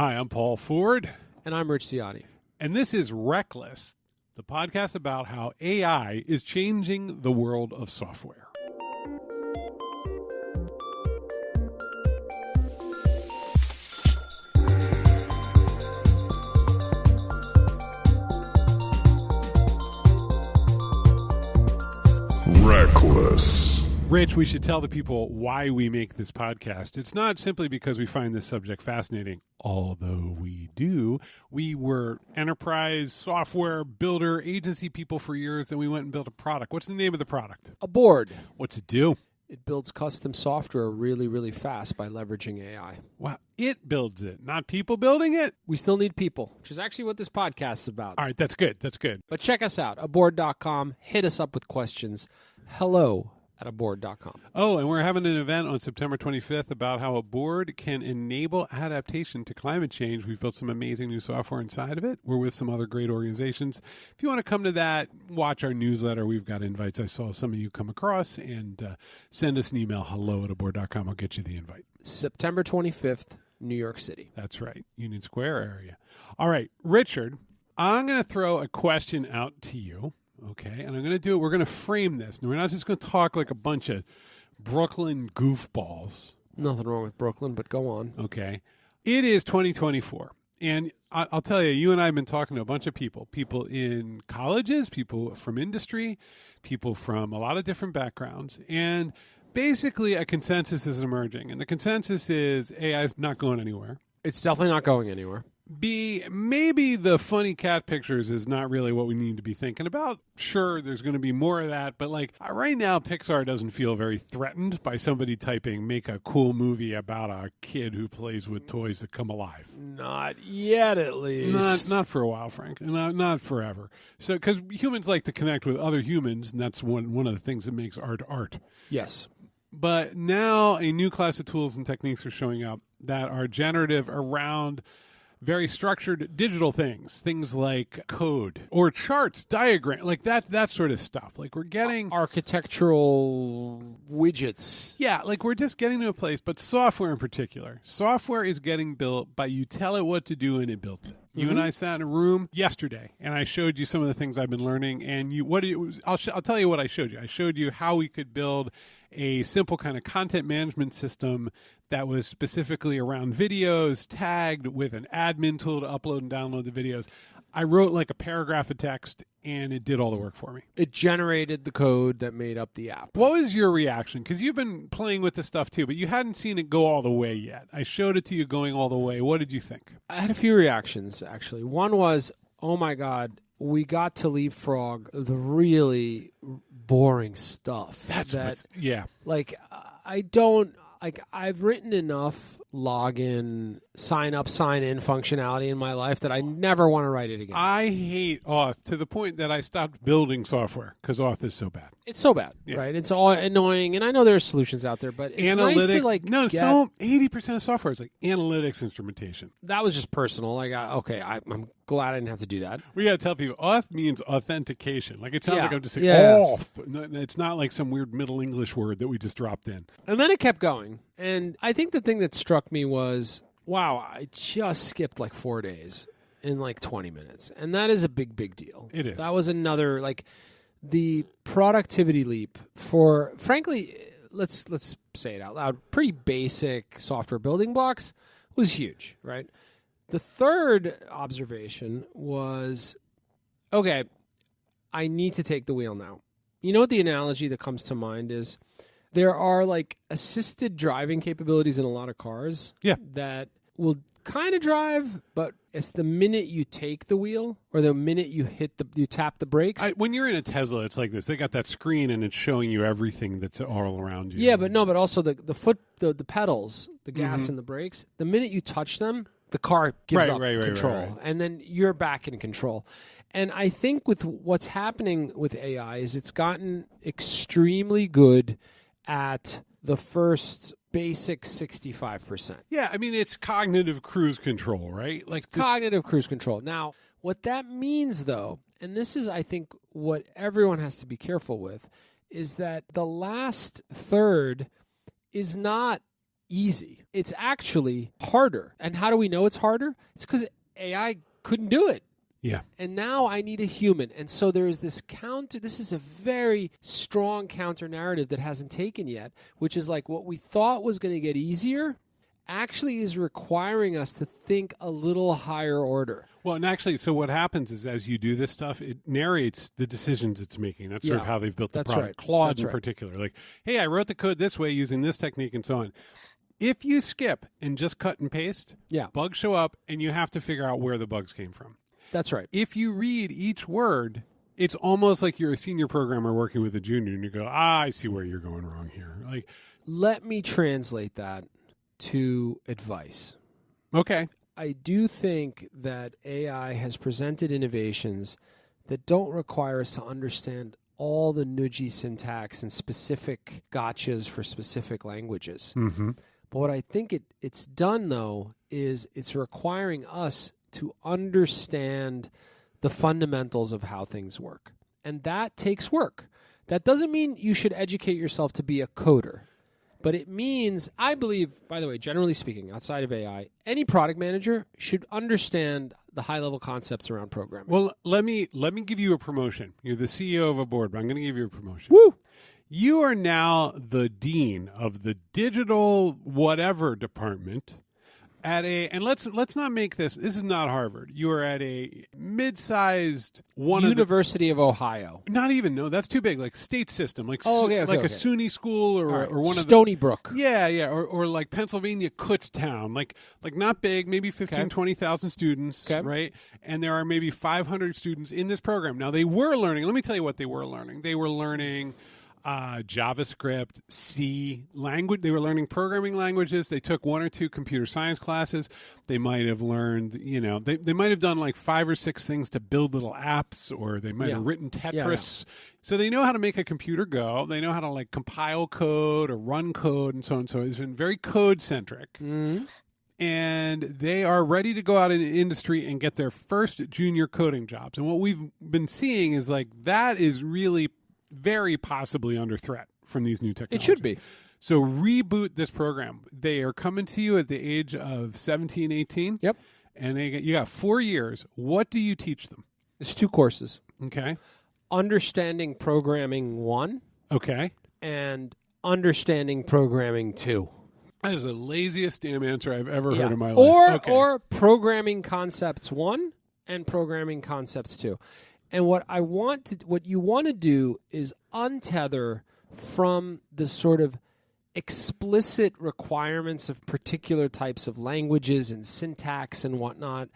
Hi, I'm Paul Ford. And I'm Rich Ciani. And this is Reqless, the podcast about how AI is changing the world of software. Reqless. Rich, we should tell the people why we make this podcast. It's not simply because we find this subject fascinating, although we do. We were enterprise software builder agency people for years, and we went and built a product. What's the name of the product? A board. What's it do? It builds custom software really, really fast by leveraging AI. Wow, it builds it, not people building it? We still need people, which is actually what this podcast is about. All right, that's good. That's good. But check us out, aboard.com. Hit us up with questions. hello@aboard.com. Oh, and we're having an event on September 25th about how a board can enable adaptation to climate change. We've built some amazing new software inside of it. We're with some other great organizations. If you want to come to that, watch our newsletter. We've got invites. I saw some of you come across, and send us an email, hello@aboard.com. I'll get you the invite. September 25th, New York City. That's right, Union Square area. All right, Richard, I'm going to throw a question out to you. Okay, and I'm going to do it. We're going to frame this. And we're not just going to talk like a bunch of Brooklyn goofballs. Nothing wrong with Brooklyn, but go on. Okay. It is 2024. And I'll tell you, you and I have been talking to a bunch of people in colleges, people from industry, people from a lot of different backgrounds. And basically a consensus is emerging. And the consensus is AI is not going anywhere. It's definitely not going anywhere. B, maybe the funny cat pictures is not really what we need to be thinking about. Sure, there's going to be more of that, but like right now, Pixar doesn't feel very threatened by somebody typing, make a cool movie about a kid who plays with toys that come alive. Not yet, at least. Not for a while, Frank. Not forever. So, because humans like to connect with other humans, and that's one of the things that makes art. Yes. But now a new class of tools and techniques are showing up that are generative around very structured digital things like code or charts, diagram, like that sort of stuff. Like we're getting architectural widgets. Yeah, like we're just getting to a place, but software in particular. Software is getting built by you tell it what to do and it built it. You and I sat in a room yesterday, and I showed you some of the things I've been learning. And I'll tell you what I showed you. I showed you how we could build a simple kind of content management system that was specifically around videos, tagged with an admin tool to upload and download the videos. I wrote like a paragraph of text, and it did all the work for me. It generated the code that made up the app. What was your reaction? Because you've been playing with this stuff too, but you hadn't seen it go all the way yet. I showed it to you going all the way. What did you think? I had a few reactions, actually. One was, oh my God, we got to leapfrog the really boring stuff. Yeah. Like, I've written enough login, sign up, sign in functionality in my life that I never want to write it again. I hate auth to the point that I stopped building software because auth is so bad. It's so bad, right? It's all annoying, and I know there are solutions out there, but it's nice to so 80% of software is like analytics instrumentation. That was just personal. Like, I'm glad I didn't have to do that. We got to tell people auth means authentication. Like it sounds like I'm just saying auth. It's not like some weird Middle English word that we just dropped in. And then it kept going. And I think the thing that struck me was, wow, I just skipped like 4 days in like 20 minutes. And that is a big, big deal. It is. That was another, like, the productivity leap for, frankly, let's say it out loud, pretty basic software building blocks was huge, right? The third observation was, okay, I need to take the wheel now. You know what the analogy that comes to mind is? There are like assisted driving capabilities in a lot of cars that will kind of drive, but it's the minute you take the wheel or the minute you tap the brakes. When you're in a Tesla, it's like this. They got that screen and it's showing you everything that's all around you. Yeah, but also the pedals, the gas and the brakes. The minute you touch them, the car gives up control, and then you're back in control. And I think with what's happening with AI is it's gotten extremely good at the first basic 65%. Yeah, I mean, it's cognitive cruise control, right? Like cognitive cruise control. Now, what that means, though, and this is, I think, what everyone has to be careful with, is that the last third is not easy. It's actually harder. And how do we know it's harder? It's because AI couldn't do it. Yeah. And now I need a human. And so there is this this is a very strong counter narrative that hasn't taken yet, which is like what we thought was going to get easier actually is requiring us to think a little higher order. Well, and actually, so what happens is as you do this stuff, it narrates the decisions it's making. That's sort of how they've built the product. Right. Claude in particular. Like, hey, I wrote the code this way using this technique and so on. If you skip and just cut and paste, bugs show up and you have to figure out where the bugs came from. That's right. If you read each word, it's almost like you're a senior programmer working with a junior and you go, I see where you're going wrong here. Like, let me translate that to advice. Okay. I do think that AI has presented innovations that don't require us to understand all the nudgy syntax and specific gotchas for specific languages. Mm-hmm. But what I think it's done, though, is it's requiring us to understand the fundamentals of how things work. And that takes work. That doesn't mean you should educate yourself to be a coder. But it means, I believe, by the way, generally speaking, outside of AI, any product manager should understand the high-level concepts around programming. Well, let me give you a promotion. You're the CEO of a board, but I'm going to give you a promotion. Woo! You are now the dean of the digital whatever department at and let's not make this is not Harvard. You are at a mid-sized University of Ohio. Not even, no, that's too big. Like state system, like a SUNY school or one of Stony Brook. Yeah, or like Pennsylvania Kutztown, like not big, maybe 15, 20,000 students, right? And there are maybe 500 students in this program. Now they were learning. Let me tell you what they were learning. They were learning JavaScript, C language. They were learning programming languages. They took 1 or 2 computer science classes. They might have learned, they might have done like 5 or 6 things to build little apps, or they might have written Tetris. Yeah. So they know how to make a computer go. They know how to like compile code or run code and so on. So it's been very code centric. Mm-hmm. And they are ready to go out in the industry and get their first junior coding jobs. And what we've been seeing is like that is really very possibly under threat from these new technologies. It should be. So reboot this program. They are coming to you at the age of 17, 18. Yep. And you got 4 years. What do you teach them? It's 2 courses. Okay. Understanding Programming 1. Okay. And Understanding Programming 2. That is the laziest damn answer I've ever heard in my life. Or Programming Concepts 1 and Programming Concepts 2. And what you want to do is untether from the sort of explicit requirements of particular types of languages and syntax and whatnot,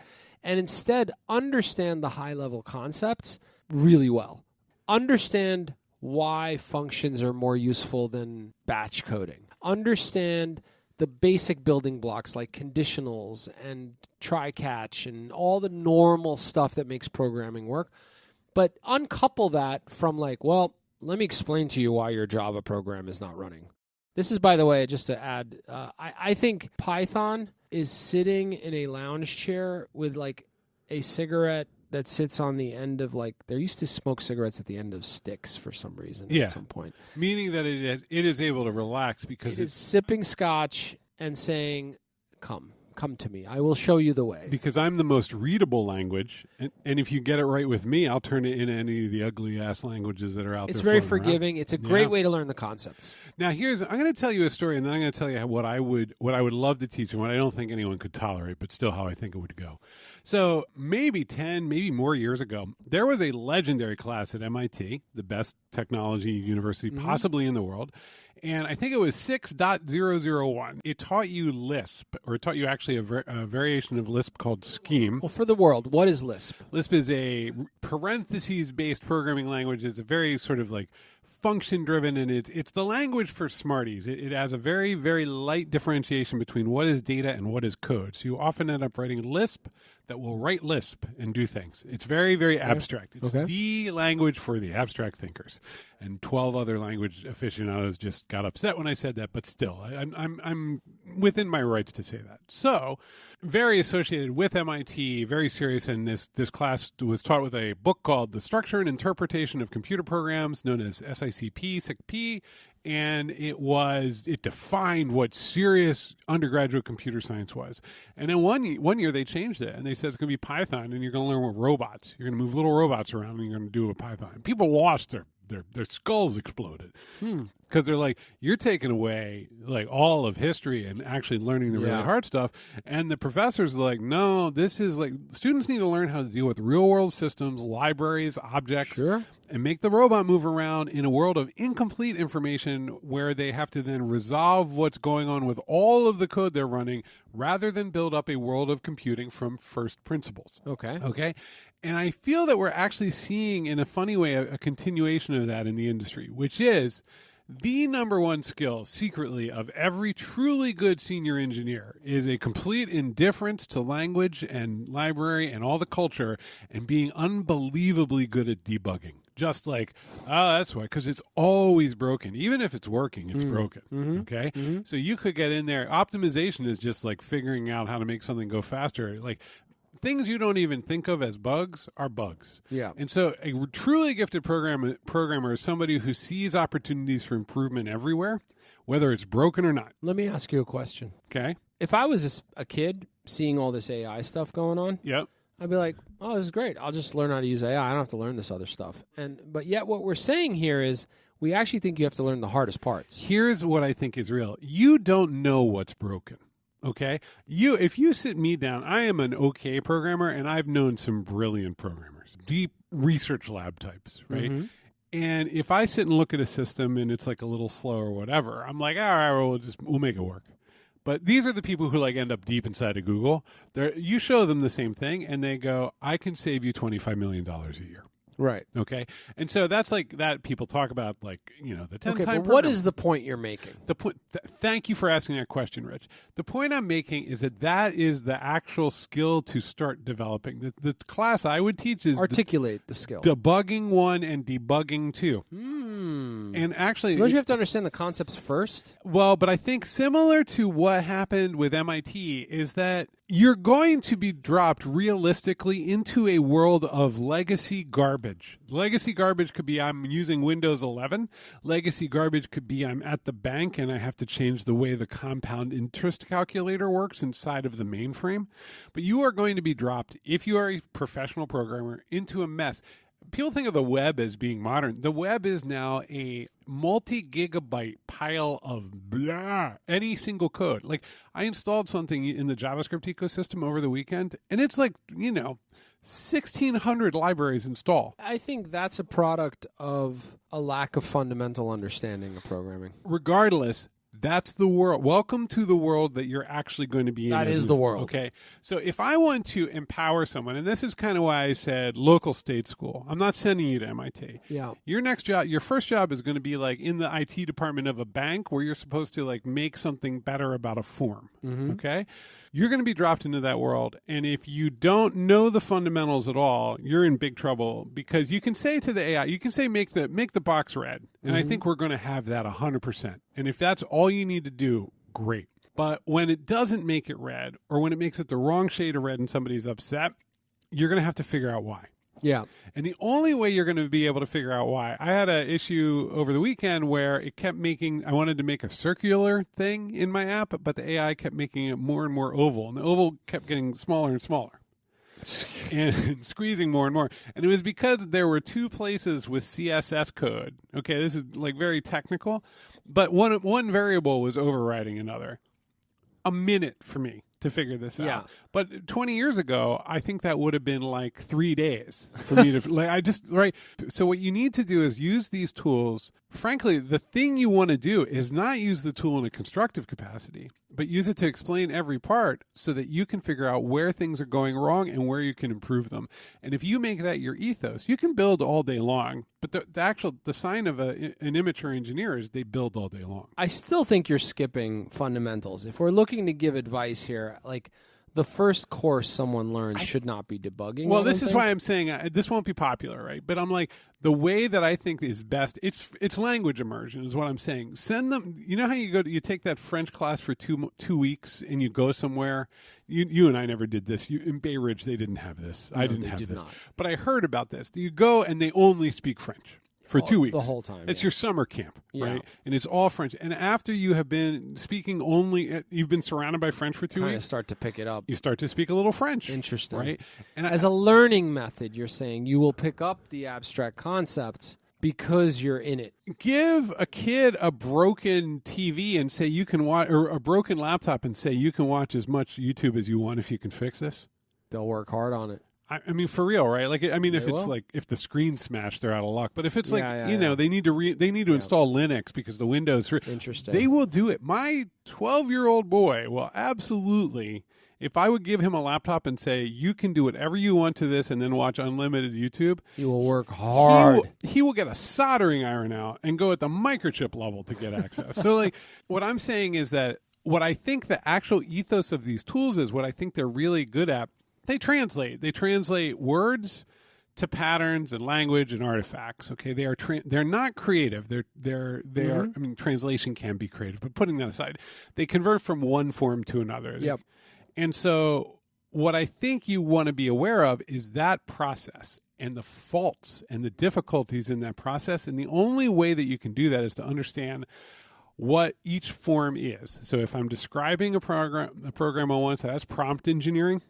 and instead understand the high-level concepts really well. Understand why functions are more useful than batch coding. Understand the basic building blocks like conditionals and try-catch and all the normal stuff that makes programming work. But uncouple that from like, well, let me explain to you why your Java program is not running. This is, by the way, just to add, I think Python is sitting in a lounge chair with like a cigarette that sits on the end of like, they used to smoke cigarettes at the end of sticks for some reason at some point. Meaning that it is able to relax because it's sipping scotch and saying, come to me. I will show you the way. Because I'm the most readable language, and if you get it right with me, I'll turn it into any of the ugly-ass languages that are out there. It's very forgiving. Around. It's a great way to learn the concepts. Now, I'm going to tell you a story, and then I'm going to tell you what I would love to teach and what I don't think anyone could tolerate, but still how I think it would go. So maybe 10, maybe more years ago, there was a legendary class at MIT, the best technology university possibly in the world, and I think it was 6.001. It taught you Lisp, or it taught you actually a variation of Lisp called Scheme. Well, for the world, what is Lisp? Lisp is a parentheses-based programming language. It's a very sort of like function-driven, and it's the language for smarties. It has a very, very light differentiation between what is data and what is code. So you often end up writing Lisp that will write Lisp and do things. It's very, very abstract. It's the language for the abstract thinkers. and 12 other language aficionados just got upset when I said that, but still, I'm within my rights to say that. So, very associated with MIT, very serious, and this class was taught with a book called The Structure and Interpretation of Computer Programs, known as SICP, and it defined what serious undergraduate computer science was. And then one year they changed it, and they said it's going to be Python, and you're going to learn with robots. You're going to move little robots around, and you're going to do it with Python. People lost their skulls exploded because they're like, you're taking away like all of history and actually learning the really hard stuff. And the professors are like, no, this is like, students need to learn how to deal with real world systems, libraries, objects, and make the robot move around in a world of incomplete information where they have to then resolve what's going on with all of the code they're running rather than build up a world of computing from first principles. Okay. And I feel that we're actually seeing, in a funny way, a continuation of that in the industry, which is the number one skill, secretly, of every truly good senior engineer is a complete indifference to language and library and all the culture and being unbelievably good at debugging. Just like, oh, that's why, because it's always broken. Even if it's working, it's broken. Okay? So you could get in there. Optimization is just like figuring out how to make something go faster. Like, things you don't even think of as bugs are bugs. Yeah. And so a truly gifted programmer is somebody who sees opportunities for improvement everywhere, whether it's broken or not. Let me ask you a question. Okay. If I was a kid seeing all this AI stuff going on, I'd be like, oh, this is great. I'll just learn how to use AI. I don't have to learn this other stuff. But yet what we're saying here is we actually think you have to learn the hardest parts. Here's what I think is real. You don't know what's broken. Okay, if you sit me down, I am an okay programmer, and I've known some brilliant programmers, deep research lab types, right? And if I sit and look at a system and it's like a little slow or whatever, I'm like, all right, we'll make it work. But these are the people who like end up deep inside of Google. You show them the same thing, and they go, I can save you $25 million a year. Right. Okay. And so that's like that people talk about, like, the 10-time but program. what is the point you're making? The point. Thank you for asking that question, Rich. The point I'm making is that is the actual skill to start developing. The class I would teach is articulate the skill. Debugging 1 and debugging 2. And actually, don't you have to understand the concepts first? Well, but I think similar to what happened with MIT is that you're going to be dropped realistically into a world of legacy garbage. Legacy garbage could be I'm using Windows 11. Legacy garbage could be I'm at the bank and I have to change the way the compound interest calculator works inside of the mainframe. But you are going to be dropped, if you are a professional programmer, into a mess. People think of the web as being modern. The web is now a multi-gigabyte pile of blah, any single code. Like, I installed something in the JavaScript ecosystem over the weekend, and it's like, 1,600 libraries install. I think that's a product of a lack of fundamental understanding of programming. Regardless, that's the world. Welcome to the world that you're actually going to be in. That is the world. Okay. So if I want to empower someone, and this is kind of why I said local state school, I'm not sending you to MIT. Yeah. Your first job is going to be like in the IT department of a bank where you're supposed to like make something better about a form. Okay. You're going to be dropped into that world. And if you don't know the fundamentals at all, you're in big trouble, because you can say to the AI, you can say, make the box red. And I think we're going to have that 100%. And if that's all you need to do, great. But when it doesn't make it red, or when it makes it the wrong shade of red and somebody's upset, you're going to have to figure out why. Yeah. And the only way you're going to be able to figure out why, I had an issue over the weekend where it kept I wanted to make a circular thing in my app, but the AI kept making it more and more oval, and the oval kept getting smaller and smaller and squeezing more and more. And it was because there were two places with CSS code. Okay, this is like very technical, but one variable was overriding another. A minute for me to figure this out. But 20 years ago, I think that would have been like 3 days for me to right. So what you need to do is use these tools. Frankly, the thing you want to do is not use the tool in a constructive capacity, but use it to explain every part so that you can figure out where things are going wrong and where you can improve them. And if you make that your ethos, you can build all day long. But the sign of an immature engineer is they build all day long. I still think you're skipping fundamentals. If we're looking to give advice here, like, the first course someone learns should not be debugging. Well, this is why I'm saying this won't be popular, right? But I'm like, the way that I think is best, it's language immersion is what I'm saying. Send them, you know how you take that French class for 2 weeks and you go somewhere. You and I never did this. In Bay Ridge, they didn't have this. I didn't have this. Not. But I heard about this. You go and they only speak French. For 2 weeks. The whole time. It's your summer camp, right? And it's all French. And after you have been speaking you've been surrounded by French for 2 weeks. Kind of start to pick it up. You start to speak a little French. Interesting. Right? And as a learning method, you're saying you will pick up the abstract concepts because you're in it. Give a kid a broken TV and say you can watch, or a broken laptop and say you can watch as much YouTube as you want if you can fix this. They'll work hard on it. I mean, for real, right? Like, I mean, if it's like if the screen's smashed, they're out of luck. But if it's like they need to install Linux because the Windows. Interesting. They will do it. My 12-year-old boy will absolutely. If I would give him a laptop and say you can do whatever you want to this and then watch unlimited YouTube, he will work hard. He will get a soldering iron out and go at the microchip level to get access. So, like, what I'm saying is that what I think the actual ethos of these tools is, what I think they're really good at. They translate words to patterns and language and artifacts. Okay, they're not creative. They are. I mean, translation can be creative, but putting that aside, they convert from one form to another. Yep. And so, what I think you want to be aware of is that process and the faults and the difficulties in that process. And the only way that you can do that is to understand what each form is. So, if I'm describing a program I want, so that's prompt engineering.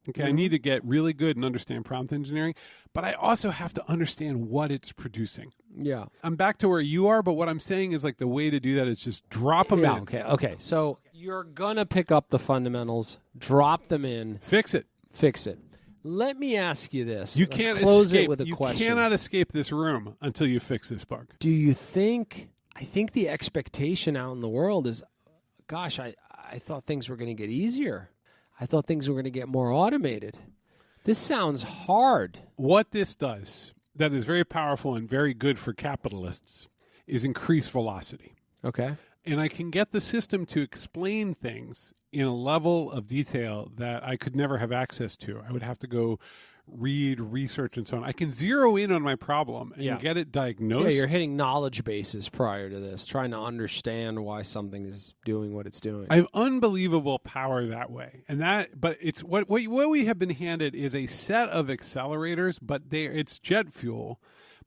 Okay, I need to get really good and understand prompt engineering, but I also have to understand what it's producing. Yeah. I'm back to where you are, but what I'm saying is like the way to do that is just drop them in. Okay. So you're going to pick up the fundamentals, drop them in. Fix it. Let me ask you this. You Let's can't close escape. it with a question. You cannot escape this room until you fix this bug. Do you think, I think the expectation out in the world is, gosh, I thought things were going to get easier. I thought things were going to get more automated. This sounds hard. What this does that is very powerful and very good for capitalists is increase velocity. Okay. And I can get the system to explain things in a level of detail that I could never have access to. I would have to go read, research, and so on. I can zero in on my problem and get it diagnosed. Yeah, you're hitting knowledge bases prior to this, trying to understand why something is doing what it's doing. I have unbelievable power that way. But it's what we have been handed is a set of accelerators, but it's jet fuel,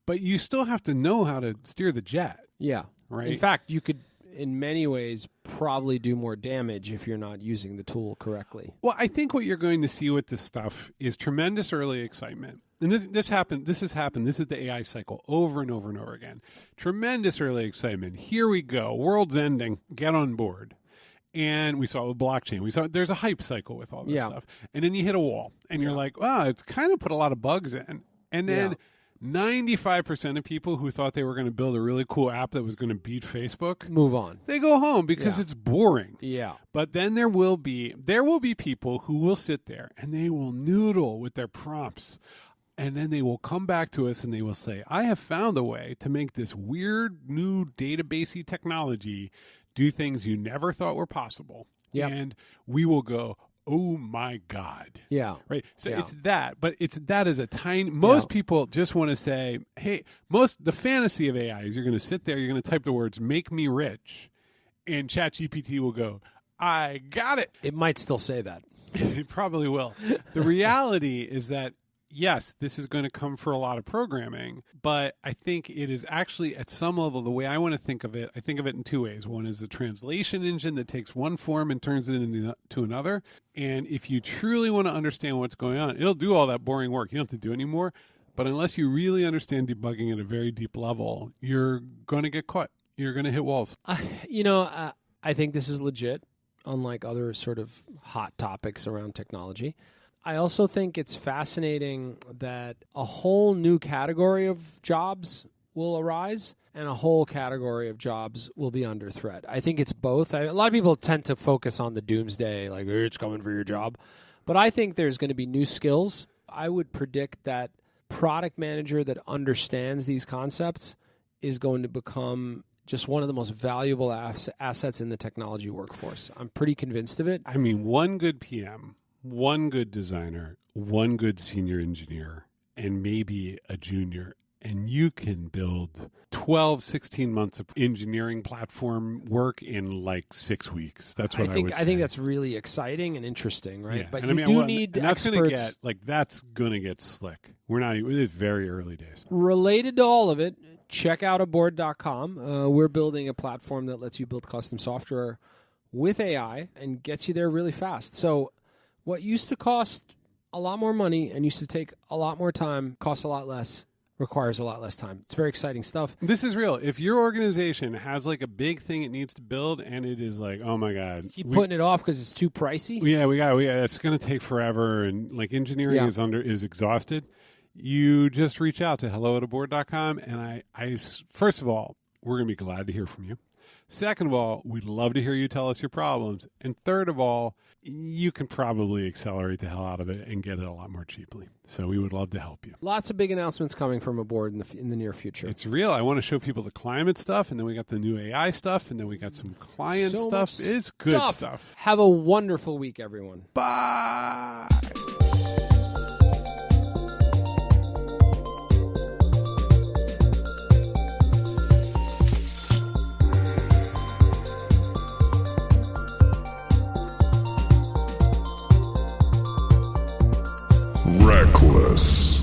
but you still have to know how to steer the jet. Yeah. Right. In fact, you could, in many ways, probably do more damage if you're not using the tool correctly. Well, I think what you're going to see with this stuff is tremendous early excitement. And this has happened. This is the AI cycle over and over and over again. Tremendous early excitement. Here we go. World's ending. Get on board. And we saw it with blockchain. We saw there's a hype cycle with all this stuff. And then you hit a wall. And you're like, wow, it's kind of put a lot of bugs in. And then 95% of people who thought they were going to build a really cool app that was going to beat Facebook move on. They go home because it's boring. Yeah. But then there will be people who will sit there and they will noodle with their prompts. And then they will come back to us and they will say, I have found a way to make this weird new databasey technology do things you never thought were possible. Yep. And we will go, oh my God. Yeah. Right. So it's that, but it's that as a tiny, most people just want to say, hey, the fantasy of AI is you're going to sit there, you're going to type the words, make me rich. And ChatGPT will go, I got it. It might still say that. It probably will. The reality is that, yes, this is going to come for a lot of programming, but I think it is actually at some level, the way I want to think of it, I think of it in two ways. One is a translation engine that takes one form and turns it into another. And if you truly want to understand what's going on, it'll do all that boring work. You don't have to do anymore. But unless you really understand debugging at a very deep level, you're going to get caught. You're going to hit walls. I think this is legit, unlike other sort of hot topics around technology. I also think it's fascinating that a whole new category of jobs will arise and a whole category of jobs will be under threat. I think it's both. A lot of people tend to focus on the doomsday, like, it's coming for your job. But I think there's going to be new skills. I would predict that product manager that understands these concepts is going to become just one of the most valuable assets in the technology workforce. I'm pretty convinced of it. I mean, one good PM one good designer, one good senior engineer, and maybe a junior, and you can build 12, 16 months of engineering platform work in like 6 weeks. That's what I would say. I think that's really exciting and interesting, right? Yeah. But and you need that's experts. That's going to get slick. It's very early days. Related to all of it, check out aboard.com. We're building a platform that lets you build custom software with AI and gets you there really fast. So what used to cost a lot more money and used to take a lot more time, costs a lot less, requires a lot less time. It's very exciting stuff. This is real. If your organization has like a big thing it needs to build and it is like, oh my God. Keep putting it off because it's too pricey. It's going to take forever and like engineering is exhausted. You just reach out to hello@aboard.com and I first of all, we're going to be glad to hear from you. Second of all, we'd love to hear you tell us your problems. And third of all, you can probably accelerate the hell out of it and get it a lot more cheaply. So we would love to help you. Lots of big announcements coming from Aboard in the near future. It's real. I want to show people the climate stuff, and then we got the new AI stuff, and then we got some client stuff. It's good stuff. Have a wonderful week, everyone. Bye. Reqless.